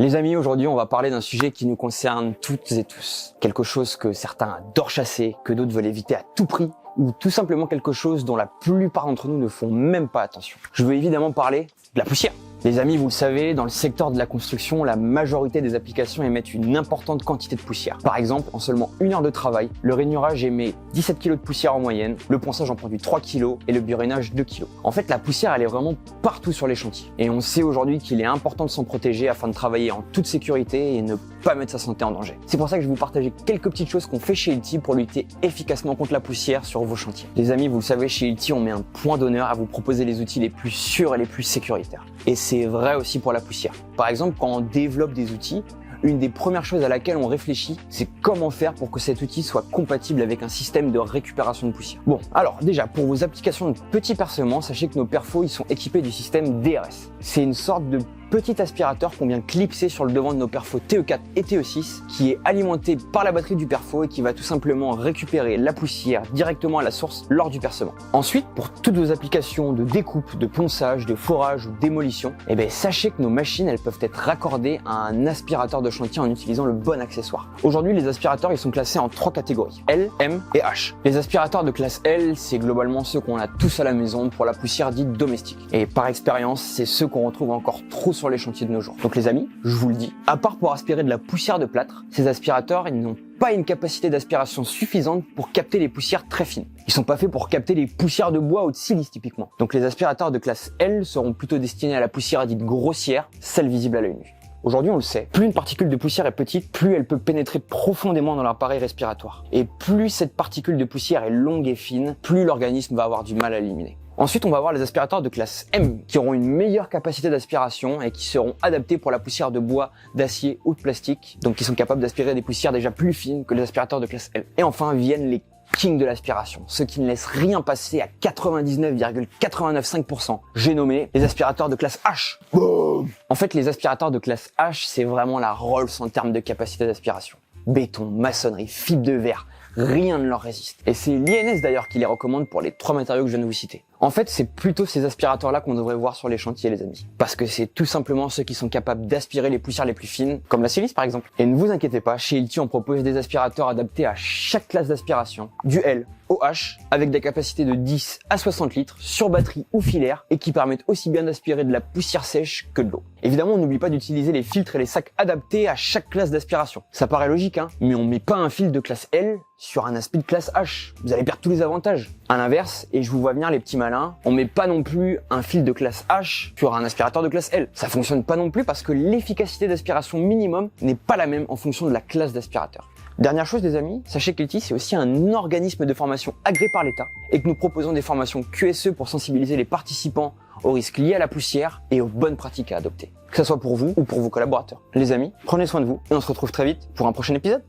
Les amis, aujourd'hui, on va parler d'un sujet qui nous concerne toutes et tous. Quelque chose que certains adorent chasser, que d'autres veulent éviter à tout prix, ou tout simplement quelque chose dont la plupart d'entre nous ne font même pas attention. Je veux évidemment parler de la poussière. Les amis, vous le savez, dans le secteur de la construction, la majorité des applications émettent une importante quantité de poussière. Par exemple, en seulement 1 heure de travail, le rainurage émet 17 kg de poussière en moyenne, le ponçage en produit 3 kg et le burinage 2 kg. En fait, la poussière, elle est vraiment partout sur les chantiers. Et on sait aujourd'hui qu'il est important de s'en protéger afin de travailler en toute sécurité et ne pas mettre sa santé en danger. C'est pour ça que je vais vous partager quelques petites choses qu'on fait chez Hilti pour lutter efficacement contre la poussière sur vos chantiers. Les amis, vous le savez, chez Hilti, on met un point d'honneur à vous proposer les outils les plus sûrs et les plus sécuritaires. Et c'est vrai aussi pour la poussière. Par exemple, quand on développe des outils, une des premières choses à laquelle on réfléchit, c'est comment faire pour que cet outil soit compatible avec un système de récupération de poussière. Bon, alors déjà, pour vos applications de petits percements, sachez que nos perfos, ils sont équipés du système DRS. C'est une sorte de petit aspirateur qu'on vient clipser sur le devant de nos perfos TE4 et TE6 qui est alimenté par la batterie du perfo et qui va tout simplement récupérer la poussière directement à la source lors du percement. Ensuite, pour toutes vos applications de découpe, de ponçage, de forage ou démolition, sachez que nos machines elles peuvent être raccordées à un aspirateur de chantier en utilisant le bon accessoire. Aujourd'hui, les aspirateurs ils sont classés en 3 catégories, L, M et H. Les aspirateurs de classe L, c'est globalement ceux qu'on a tous à la maison pour la poussière dite domestique. Et par expérience, c'est ceux qu'on retrouve encore trop sur les chantiers de nos jours. Donc les amis, je vous le dis, à part pour aspirer de la poussière de plâtre, ces aspirateurs, ils n'ont pas une capacité d'aspiration suffisante pour capter les poussières très fines. Ils sont pas faits pour capter les poussières de bois ou de silice typiquement. Donc les aspirateurs de classe L seront plutôt destinés à la poussière dite grossière, celle visible à l'œil nu. Aujourd'hui, on le sait, plus une particule de poussière est petite, plus elle peut pénétrer profondément dans l'appareil respiratoire. Et plus cette particule de poussière est longue et fine, plus l'organisme va avoir du mal à l'éliminer. Ensuite, on va avoir les aspirateurs de classe M qui auront une meilleure capacité d'aspiration et qui seront adaptés pour la poussière de bois, d'acier ou de plastique, donc qui sont capables d'aspirer des poussières déjà plus fines que les aspirateurs de classe L. Et enfin viennent les kings de l'aspiration, ceux qui ne laissent rien passer à 99,895%. J'ai nommé les aspirateurs de classe H. Boom. En fait, les aspirateurs de classe H, c'est vraiment la Rolls en termes de capacité d'aspiration. Béton, maçonnerie, fibre de verre, rien ne leur résiste. Et c'est l'INS d'ailleurs qui les recommande pour les 3 matériaux que je viens de vous citer. En fait, c'est plutôt ces aspirateurs-là qu'on devrait voir sur les chantiers, les amis. Parce que c'est tout simplement ceux qui sont capables d'aspirer les poussières les plus fines, comme la silice par exemple. Et ne vous inquiétez pas, chez Hilti, on propose des aspirateurs adaptés à chaque classe d'aspiration, du L au H, avec des capacités de 10 à 60 litres, sur batterie ou filaire, et qui permettent aussi bien d'aspirer de la poussière sèche que de l'eau. Évidemment, on n'oublie pas d'utiliser les filtres et les sacs adaptés à chaque classe d'aspiration. Ça paraît logique, hein, mais on met pas un filtre de classe L sur un aspi de classe H. Vous allez perdre tous les avantages. À l'inverse, et je vous vois venir les petits malins, on met pas non plus un filtre de classe H sur un aspirateur de classe L. Ça fonctionne pas non plus parce que l'efficacité d'aspiration minimum n'est pas la même en fonction de la classe d'aspirateur. Dernière chose les amis, sachez que Hilti c'est aussi un organisme de formation agréé par l'État et que nous proposons des formations QSE pour sensibiliser les participants aux risques liés à la poussière et aux bonnes pratiques à adopter. Que ce soit pour vous ou pour vos collaborateurs. Les amis, prenez soin de vous et on se retrouve très vite pour un prochain épisode.